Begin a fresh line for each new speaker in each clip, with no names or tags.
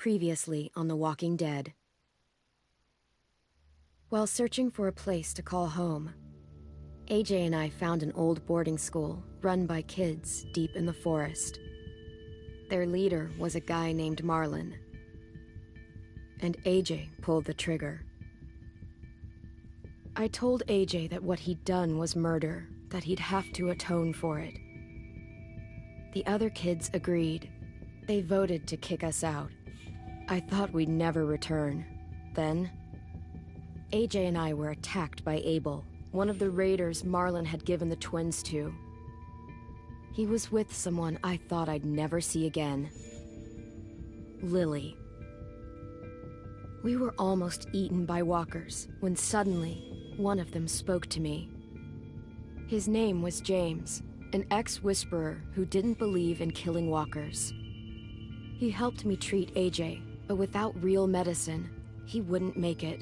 Previously on The Walking Dead. While searching for a place to call home, AJ and I found an old boarding school run by kids deep in the forest. Their leader was a guy named Marlon, and AJ pulled the trigger. I told AJ that what he'd done was murder, that he'd have to atone for it. The other kids agreed. They voted to kick us out. I thought we'd never return. Then, AJ and I were attacked by Abel, one of the raiders Marlon had given the twins to. He was with someone I thought I'd never see again. Lily. We were almost eaten by walkers when suddenly one of them spoke to me. His name was James, an ex-whisperer who didn't believe in killing walkers. He helped me treat AJ, but without real medicine, he wouldn't make it.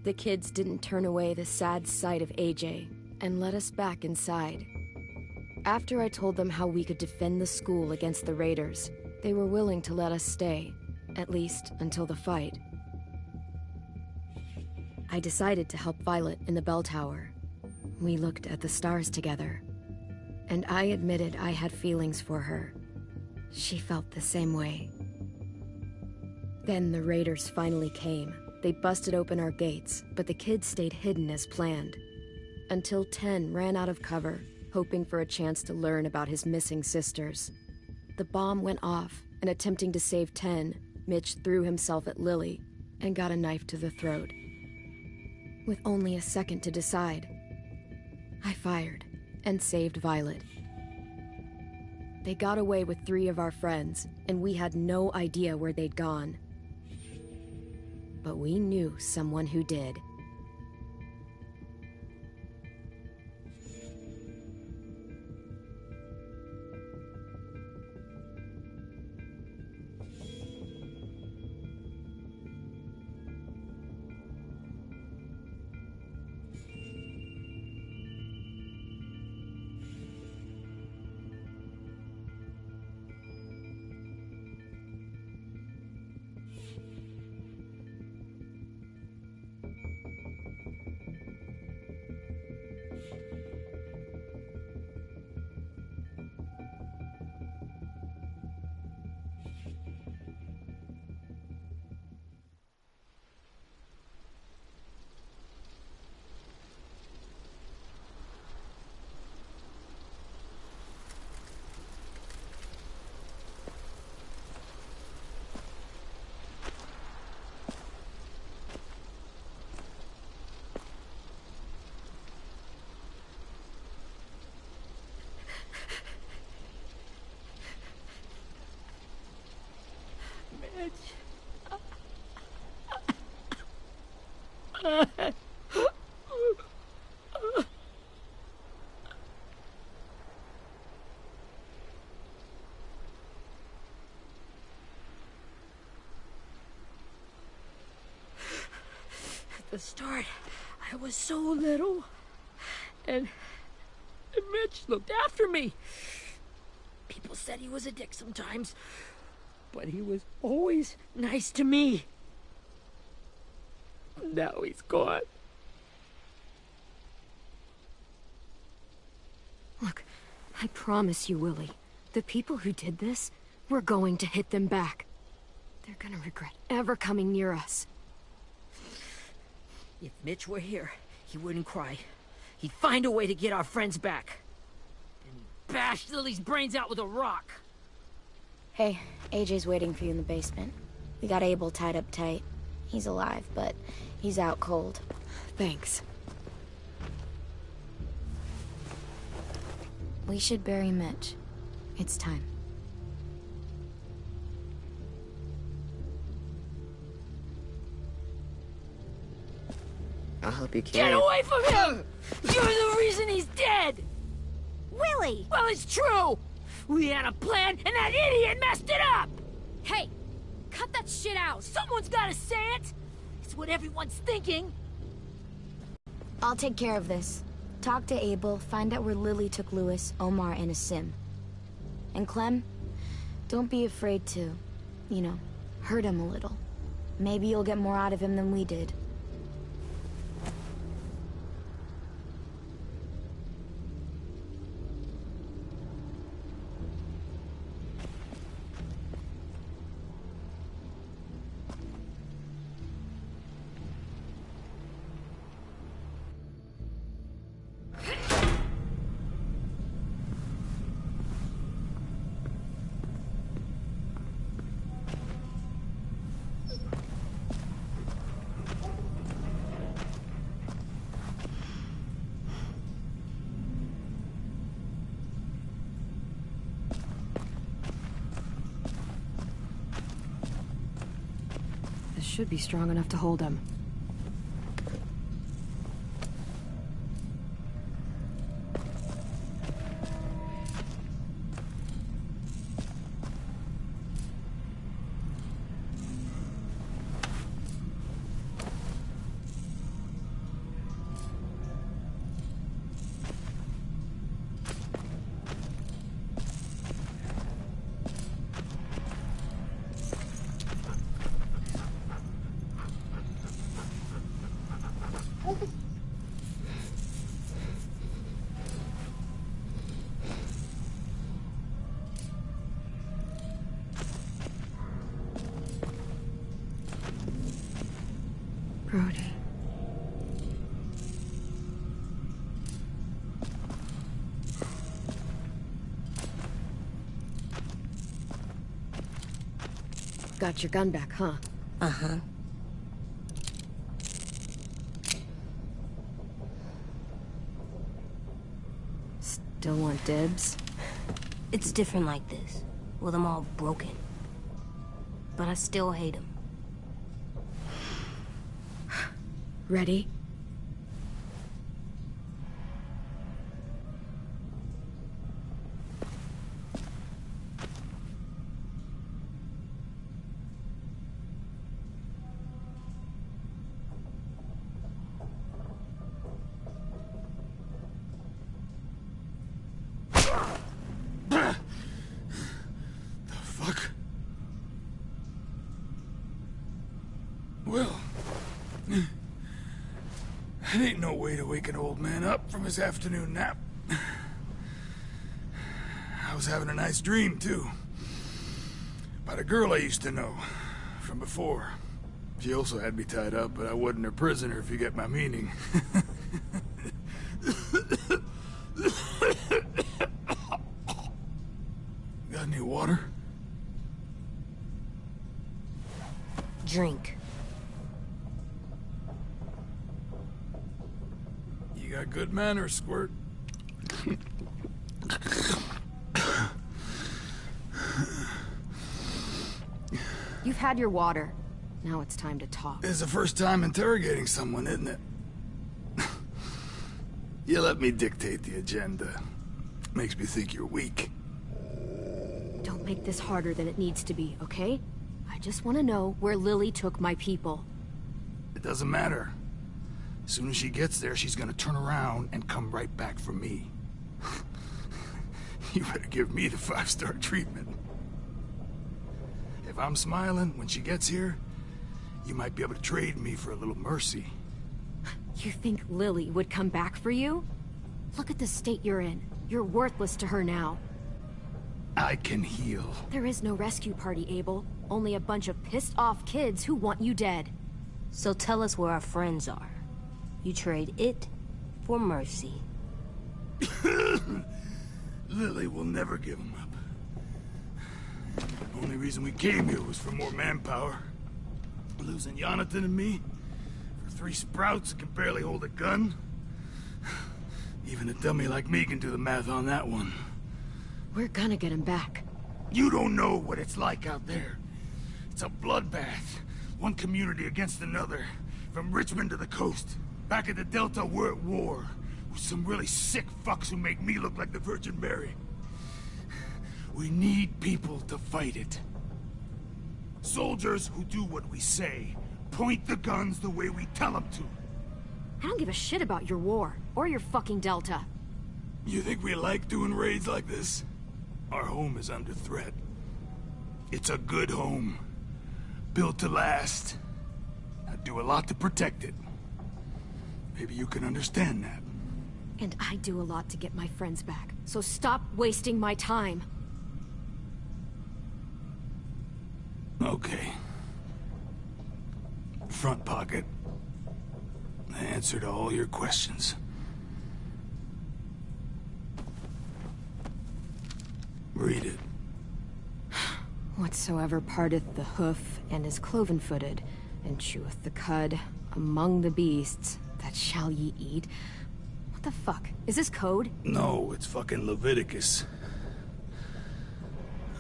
The kids didn't turn away the sad sight of AJ and let us back inside. After I told them how we could defend the school against the raiders, they were willing to let us stay, at least until the fight. I decided to help Violet in the bell tower. We looked at the stars together, and I admitted I had feelings for her. She felt the same way. Then the raiders finally came. They busted open our gates, but the kids stayed hidden as planned. Until 10 ran out of cover, hoping for a chance to learn about his missing sisters. The bomb went off, and attempting to save 10, Mitch threw himself at Lily and got a knife to the throat. With only a second to decide, I fired and saved Violet. They got away with 3 of our friends, and we had no idea where they'd gone. But we knew someone who did.
At the start, I was so little, and Mitch looked after me. People said he was a dick sometimes, but he was always nice to me. Now he's gone.
Look, I promise you, Willie, the people who did this, we're going to hit them back. They're gonna regret ever coming near us.
If Mitch were here, he wouldn't cry. He'd find a way to get our friends back. And he'd bash Lily's brains out with a rock.
Hey, AJ's waiting for you in the basement. We got Abel tied up tight. He's alive, but he's out cold.
Thanks.
We should bury Mitch. It's time.
I'll help you carry
Get away from him! You're the reason he's dead!
Willie!
Well, it's true! We had a plan, and that idiot messed it up!
Hey! Cut that shit out!
Someone's gotta say it! It's what everyone's thinking!
I'll take care of this. Talk to Abel, find out where Lily took Lewis, Omar, and Asim. And Clem, don't be afraid to, Hurt him a little. Maybe you'll get more out of him than we did.
Should be strong enough to hold him. Brody. Got your gun back, huh?
Uh-huh.
Still want dibs?
It's different like this, with them all broken. But I still hate him.
Ready?
The fuck? Well... It ain't no way to wake an old man up from his afternoon nap. I was having a nice dream, too. About a girl I used to know from before. She also had me tied up, but I wasn't her prisoner, if you get my meaning. Got any water?
Drink.
You got good manners, Squirt.
You've had your water. Now it's time to talk.
It's the first time interrogating someone, isn't it? You let me dictate the agenda. Makes me think you're weak.
Don't make this harder than it needs to be, okay? I just want to know where Lily took my people.
It doesn't matter. As soon as she gets there, she's gonna turn around and come right back for me. You better give me the 5-star treatment. If I'm smiling when she gets here, you might be able to trade me for a little mercy.
You think Lily would come back for you? Look at the state you're in. You're worthless to her now.
I can heal.
There is no rescue party, Abel. Only a bunch of pissed-off kids who want you dead.
So tell us where our friends are. You trade it for mercy.
Lily will never give him up. The only reason we came here was for more manpower. Losing Jonathan and me for 3 sprouts that can barely hold a gun. Even a dummy like me can do the math on that one.
We're gonna get him back.
You don't know what it's like out there. It's a bloodbath. One community against another. From Richmond to the coast. Back at the Delta, we're at war. With some really sick fucks who make me look like the Virgin Mary. We need people to fight it. Soldiers who do what we say. Point the guns the way we tell them to.
I don't give a shit about your war, or your fucking Delta.
You think we like doing raids like this? Our home is under threat. It's a good home. built to last. I do a lot to protect it. Maybe you can understand that.
And I do a lot to get my friends back. So stop wasting my time.
Okay. Front pocket. The answer to all your questions. Read it.
Whatsoever parteth the hoof and is cloven-footed, and cheweth the cud among the beasts, that shall ye eat. What the fuck? Is this code?
No, it's fucking Leviticus.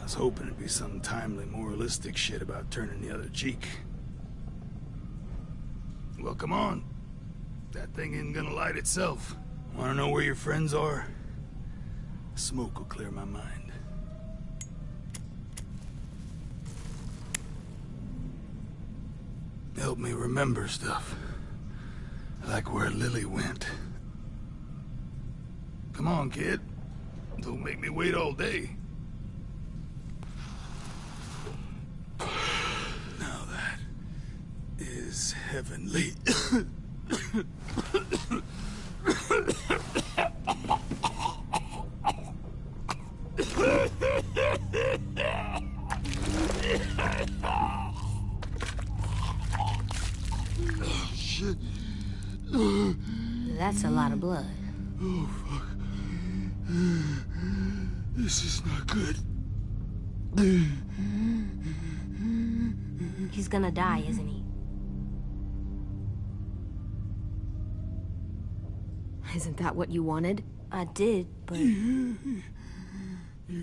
I was hoping it'd be some timely, moralistic shit about turning the other cheek. Well, come on. That thing ain't gonna light itself. Wanna know where your friends are? Smoke will clear my mind. Help me remember stuff. Like where Lily went. Come on, kid. Don't make me wait all day. Now that is heavenly. Shit.
That's a lot of blood.
Oh, fuck. This is not good.
He's gonna die, isn't he?
Isn't that what you wanted?
I did, but...
You're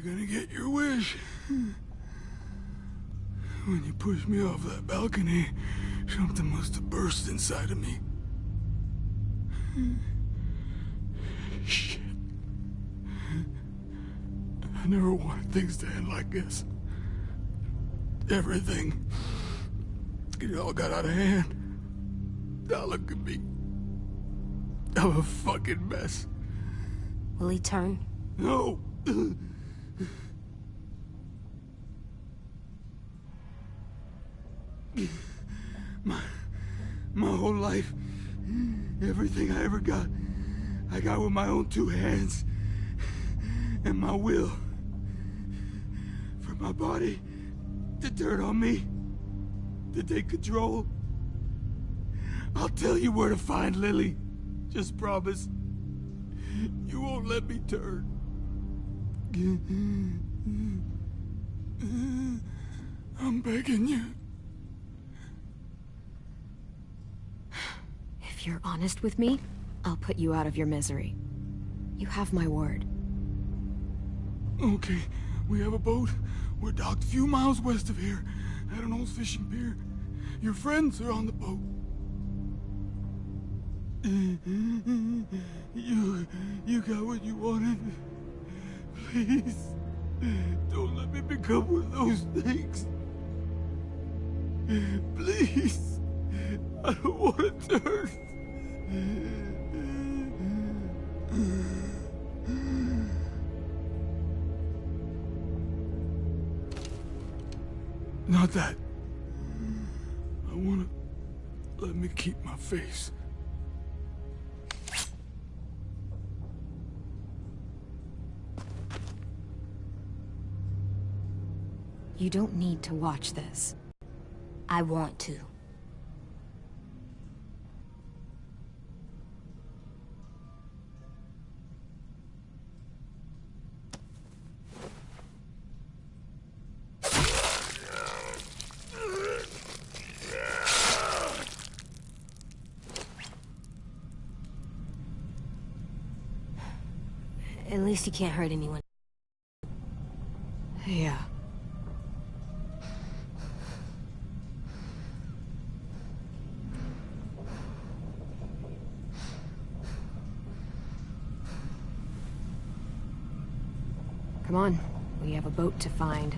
gonna get your wish. When you pushed me off that balcony, something must have burst inside of me. Shit. I never wanted things to end like this. Everything. It all got out of hand. Now look at me. I'm a fucking mess.
Will he turn?
No. My whole life, everything I ever got, I got with my own two hands and my will. For my body to turn on me, to take control. I'll tell you where to find Lily. Just promise. You won't let me turn. I'm begging you.
If you're honest with me, I'll put you out of your misery. You have my word.
Okay, we have a boat. We're docked a few miles west of here, at an old fishing pier. Your friends are on the boat. You got what you wanted. Please, don't let me become one of those things. Please, I don't want to turn. Not that. I want to let me keep my face.
You don't need to watch this.
I want to. At least he can't hurt anyone.
Yeah. Come on, we have a boat to find.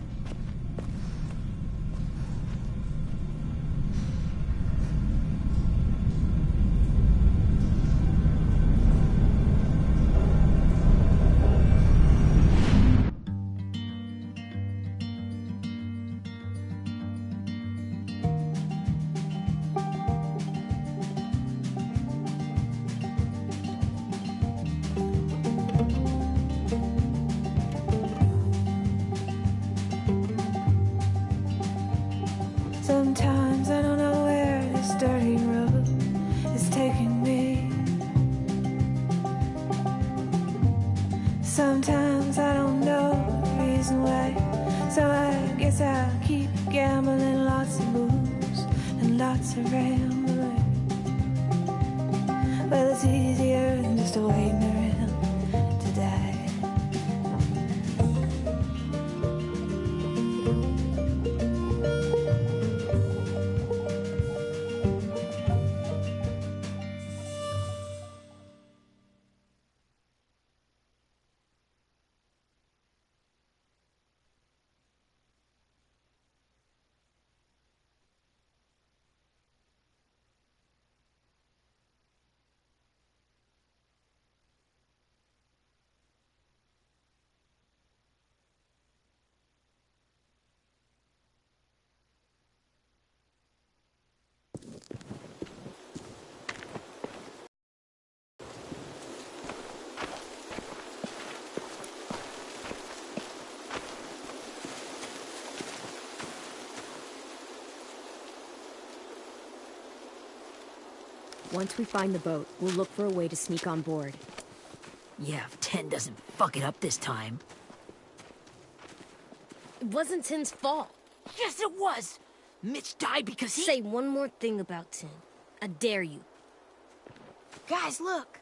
Sometimes I don't know the reason why, so I guess I'll keep gambling. Lots of moves and lots of rambling. Well, it's easier than just waiting around to die.
Once we find the boat, we'll look for a way to sneak on board.
Yeah, if 10 doesn't fuck it up this time.
It wasn't Tin's fault.
Yes, it was! Mitch died because he—
Say one more thing about Tin. I dare you.
Guys, look.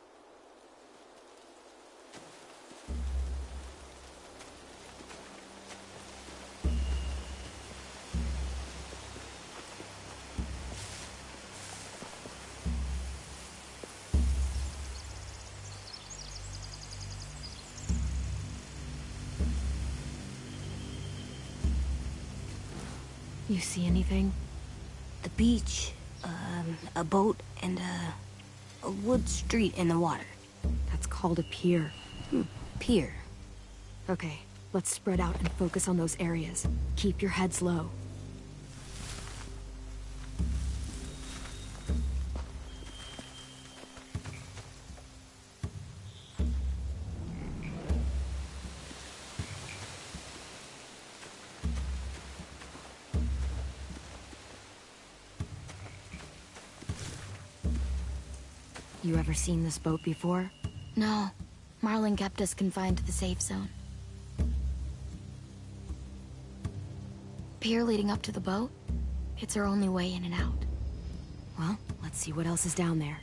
You see anything?
The beach, a boat, and a wood street in the water.
That's called a pier.
Pier.
Okay, let's spread out and focus on those areas. Keep your heads low. You ever seen this boat before?
No. Marlin kept us confined to the safe zone. Pier leading up to the boat? It's our only way in and out.
Well, let's see what else is down there.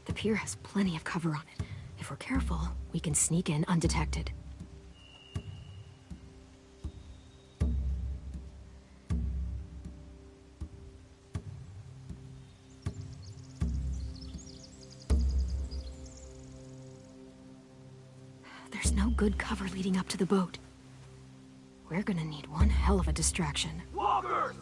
The pier has plenty of cover on it. If we're careful, we can sneak in undetected. There's no good cover leading up to the boat. We're gonna need one hell of a distraction.
Walkers!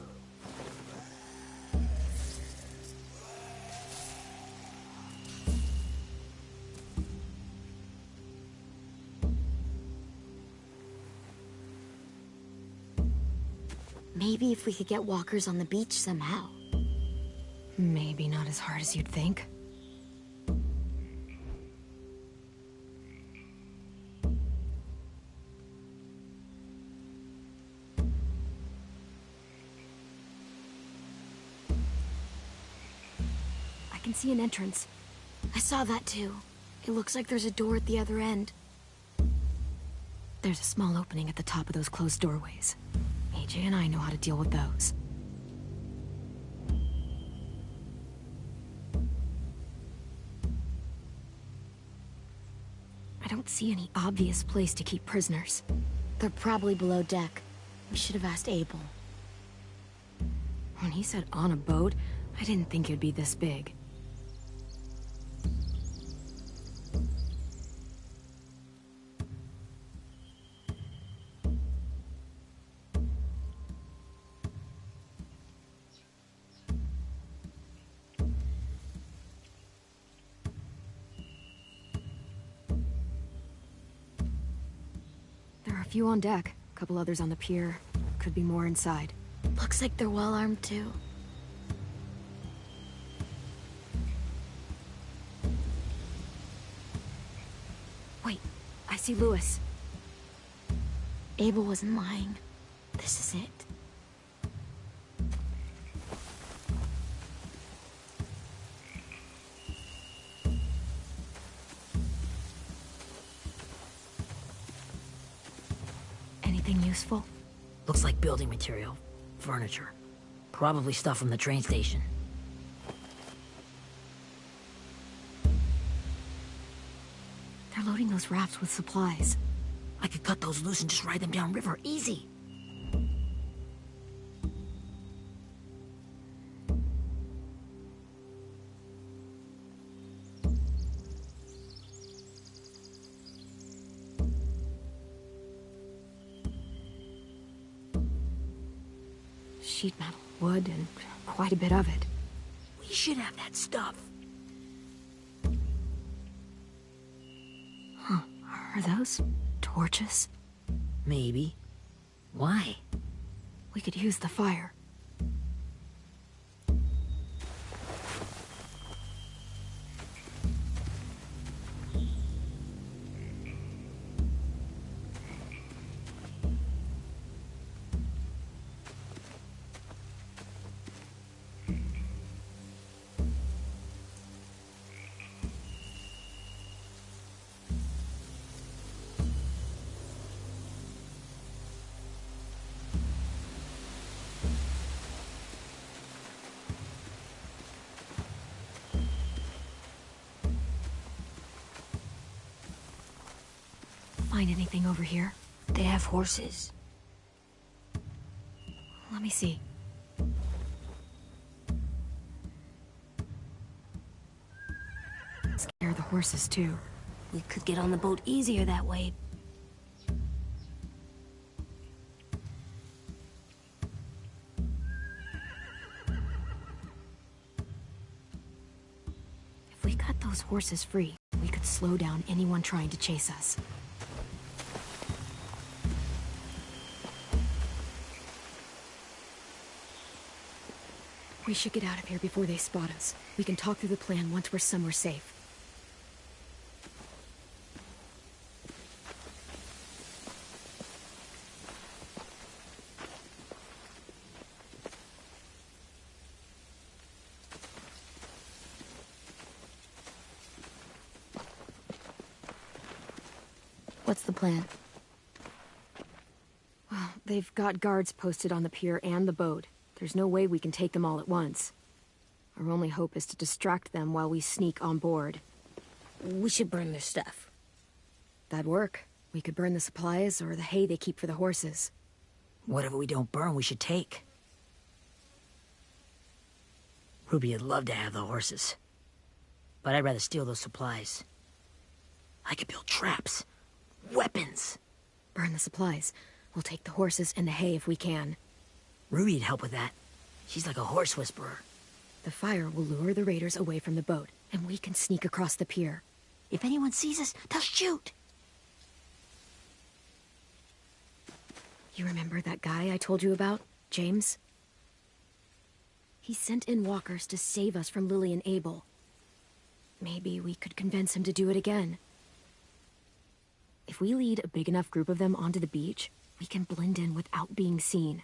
Maybe if we could get walkers on the beach somehow.
Maybe not as hard as you'd think. I can see an entrance.
I saw that too. It looks like there's a door at the other end.
There's a small opening at the top of those closed doorways. AJ and I know how to deal with those. I don't see any obvious place to keep prisoners.
They're probably below deck. We should have asked Abel.
When he said on a boat, I didn't think it'd be this big. There are a few on deck, a couple others on the pier. Could be more inside.
Looks like they're well armed too.
Wait, I see Lewis.
Abel wasn't lying. This is it.
Anything useful?
Looks like building material. Furniture. Probably stuff from the train station.
They're loading those rafts with supplies.
I could cut those loose and just ride them downriver. Easy.
Sheet metal, wood, and quite a bit of it.
We should have that stuff.
Huh. Are those torches?
Maybe. Why?
We could use the fire. Find anything over here?
They have horses.
Let me see. Scare the horses too.
We could get on the boat easier that way.
If we cut those horses free, we could slow down anyone trying to chase us. We should get out of here before they spot us. We can talk through the plan once we're somewhere safe.
What's the plan?
Well, they've got guards posted on the pier and the boat. There's no way we can take them all at once. Our only hope is to distract them while we sneak on board.
We should burn their stuff.
That'd work. We could burn the supplies or the hay they keep for the horses.
Whatever we don't burn, we should take. Ruby'd love to have the horses. But I'd rather steal those supplies. I could build traps. Weapons.
Burn the supplies. We'll take the horses and the hay if we can.
Ruby'd help with that. She's like a horse whisperer.
The fire will lure the raiders away from the boat, and we can sneak across the pier.
If anyone sees us, they'll shoot.
You remember that guy I told you about, James? He sent in walkers to save us from Lily and Abel. Maybe we could convince him to do it again. If we lead a big enough group of them onto the beach, we can blend in without being seen.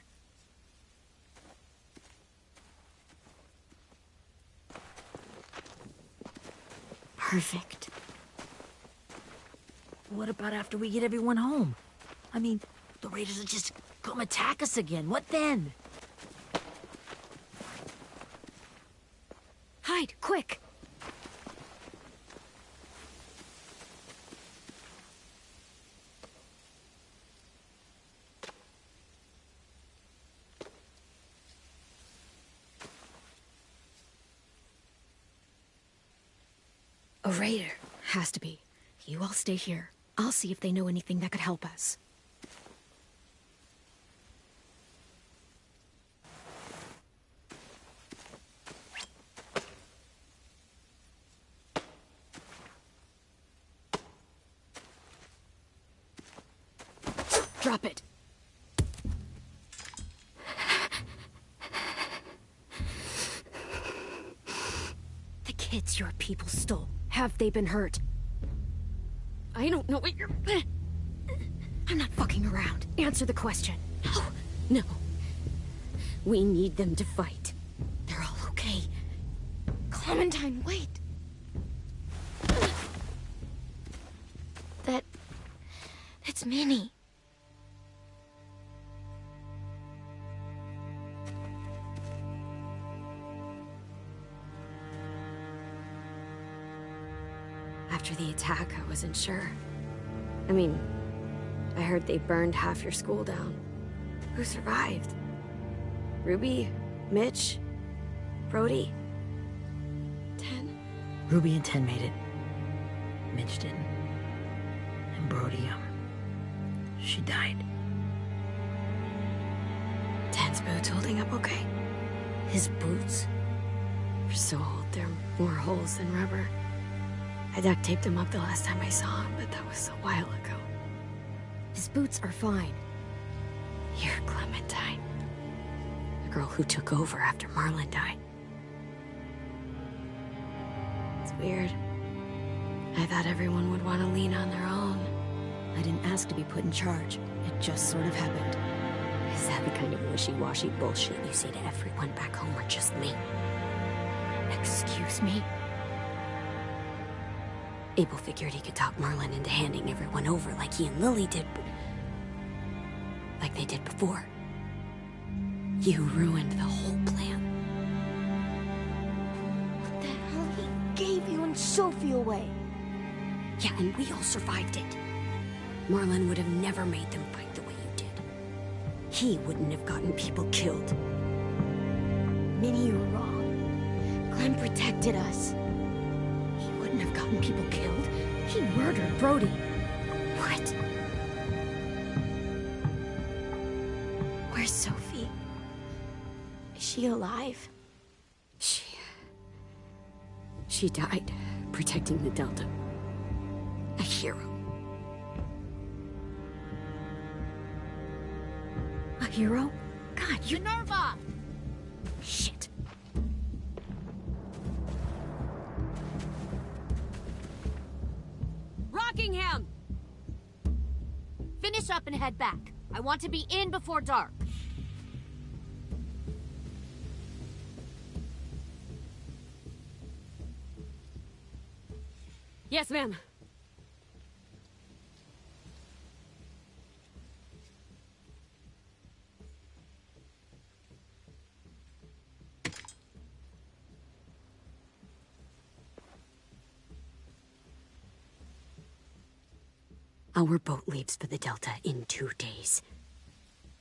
Perfect.
What about after we get everyone home? I mean, the raiders will just come attack us again. What then?
Hide, quick! A raider. Has to be. You all stay here. I'll see if they know anything that could help us. Drop it. The kids your people stole. Have they been hurt? I don't know what you're... I'm not fucking around. Answer the question.
No, no. We need them to fight. They're all okay. Clementine, wait.
That's Minnie.
After the attack, I wasn't sure. I mean, I heard they burned half your school down. Who survived? Ruby? Mitch? Brody? 10?
Ruby and 10 made it. Mitch didn't. And Brody, she died.
10's boots holding up okay?
His boots?
They're so old, there are more holes than rubber. I duct taped him up the last time I saw him, but that was a while ago. His boots are fine. You're Clementine. The girl who took over after Marlon died. It's weird. I thought everyone would want to lean on their own. I didn't ask to be put in charge. It just sort of happened.
Is that the kind of wishy-washy bullshit you say to everyone back home, or just me?
Excuse me?
Abel figured he could talk Marlon into handing everyone over like he and Lily did. Like they did before. You ruined the whole plan.
What the hell? He gave you and Sophie away.
Yeah, and we all survived it. Marlon would have never made them fight the way you did. He wouldn't have gotten people killed.
Minnie, you're wrong. Clem protected us.
He wouldn't have gotten people killed. He murdered Brody.
What? Where's Sophie? Is she alive?
She died protecting the Delta. A hero.
A hero? God, you...
Minerva!
Shit.
Rockingham! Finish up and head back. I want to be in before dark.
Yes, ma'am.
Our boat leaves for the Delta in 2 days.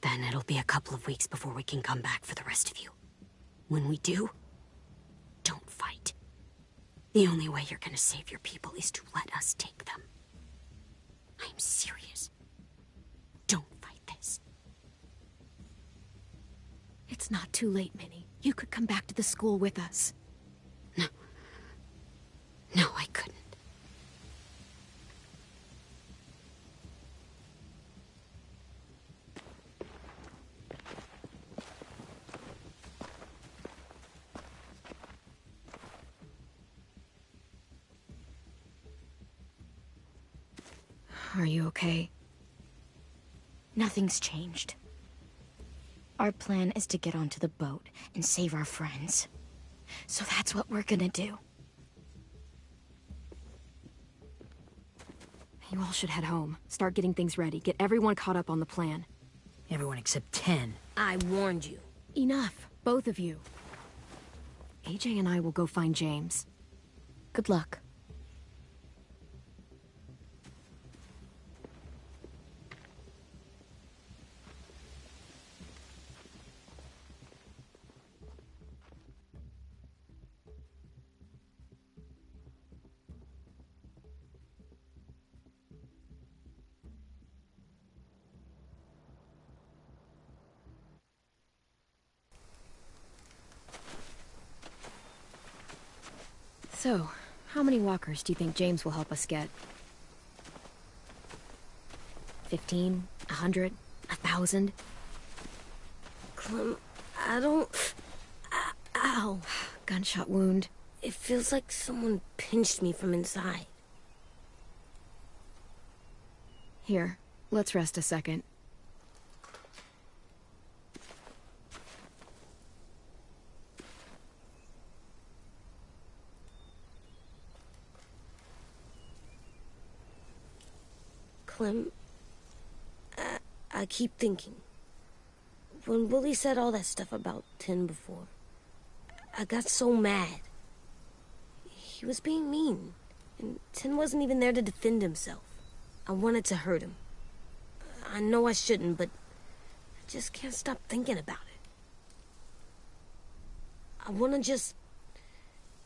Then it'll be a couple of weeks before we can come back for the rest of you. When we do, don't fight. The only way you're gonna save your people is to let us take them. I'm serious. Don't fight this.
It's not too late, Minnie. You could come back to the school with us.
No. No, I couldn't.
Are you okay?
Nothing's changed. Our plan is to get onto the boat and save our friends. So that's what we're gonna do.
You all should head home. Start getting things ready. Get everyone caught up on the plan.
Everyone except 10.
I warned you.
Enough. Both of you. AJ and I will go find James.
Good luck.
So, how many walkers do you think James will help us get? 15? 100? 1,000?
Clem, I don't... Ow.
Gunshot wound.
It feels like someone pinched me from inside.
Here, let's rest a second.
Clem, I keep thinking. When Willie said all that stuff about 10 before, I got so mad. He was being mean. And Tin wasn't even there to defend himself. I wanted to hurt him. I know I shouldn't, but I just can't stop thinking about it. I want to just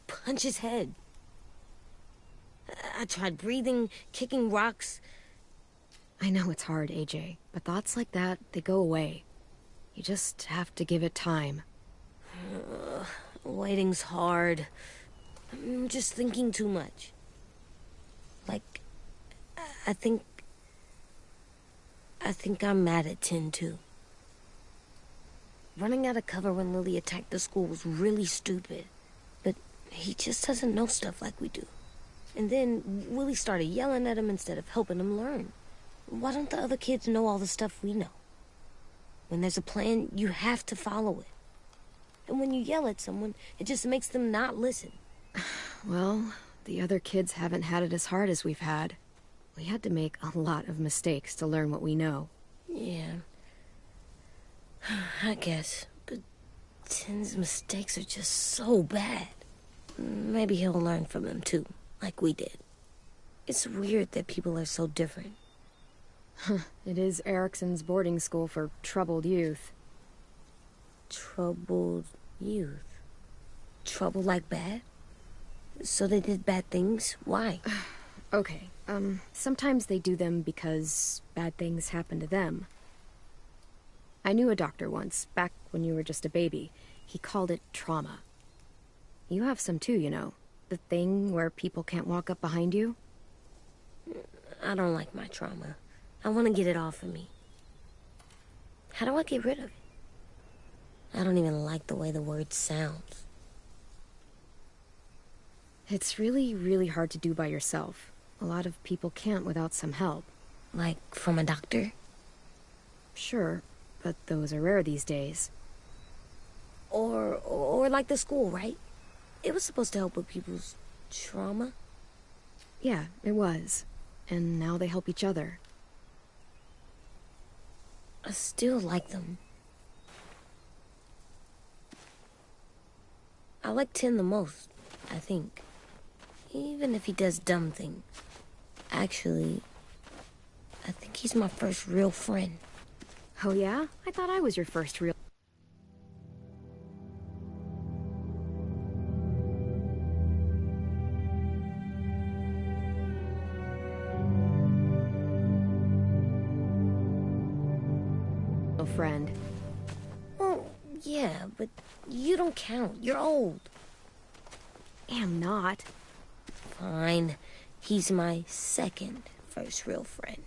punch his head. I tried breathing, kicking rocks.
I know it's hard, AJ, but thoughts like that, they go away. You just have to give it time.
Waiting's hard. I'm just thinking too much. Like, I think I'm mad at Tin, too. Running out of cover when Lily attacked the school was really stupid. But he just doesn't know stuff like we do. And then Willie started yelling at him instead of helping him learn. Why don't the other kids know all the stuff we know? When there's a plan, you have to follow it. And when you yell at someone, it just makes them not listen.
Well, the other kids haven't had it as hard as we've had. We had to make a lot of mistakes to learn what we know.
Yeah. I guess. But Tin's mistakes are just so bad. Maybe he'll learn from them too, like we did. It's weird that people are so different.
It is Erickson's boarding school for troubled youth.
Troubled youth? Trouble like bad? So they did bad things? Why?
Okay, sometimes they do them because bad things happen to them. I knew a doctor once, back when you were just a baby. He called it trauma. You have some too, you know. The thing where people can't walk up behind you.
I don't like my trauma. I want to get it off of me. How do I get rid of it? I don't even like the way the word sounds.
It's really, really hard to do by yourself. A lot of people can't without some help.
Like from a doctor?
Sure, but those are rare these days.
Or like the school, right? It was supposed to help with people's trauma.
Yeah, it was. And now they help each other.
I still like them. I like Tin the most, I think. Even if he does dumb things. Actually, I think he's my first real friend.
Oh yeah? I thought I was your first real... friend.
Well, yeah, but you don't count. You're old.
Am not.
Fine. He's my second first real friend.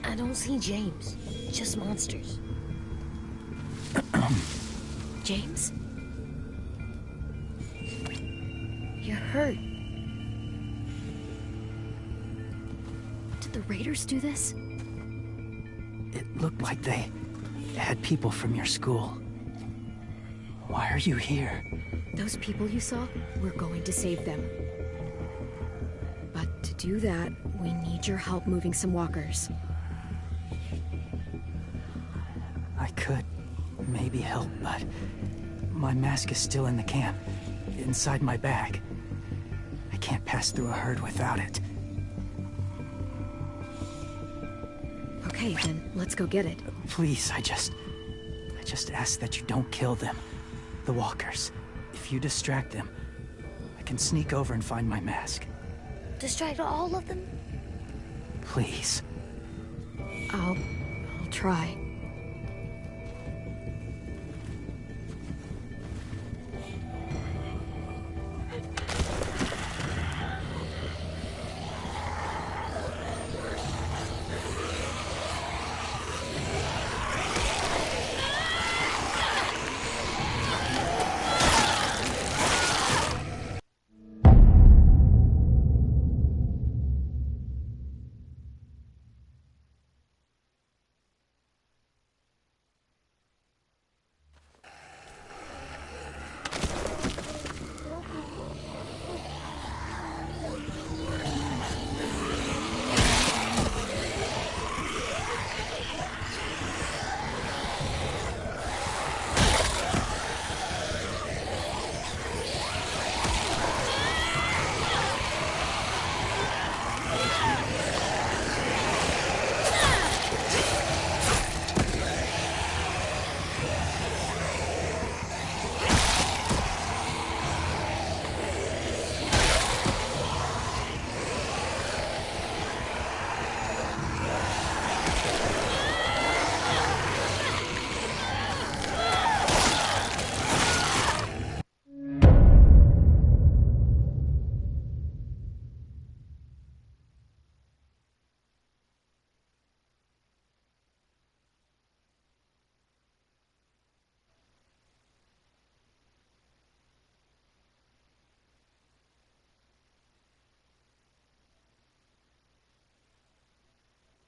I don't see James, just monsters.
James? You're hurt. Did the raiders do this?
It looked like they had people from your school. Why are you here?
Those people you saw, we're going to save them. But to do that, we need your help moving some walkers.
I could maybe help, but my mask is still in the camp, inside my bag. I can't pass through a herd without it.
Okay, then let's go get it.
Please, I just ask that you don't kill them. The walkers. If you distract them, I can sneak over and find my mask.
Distract all of them?
Please.
I'll try.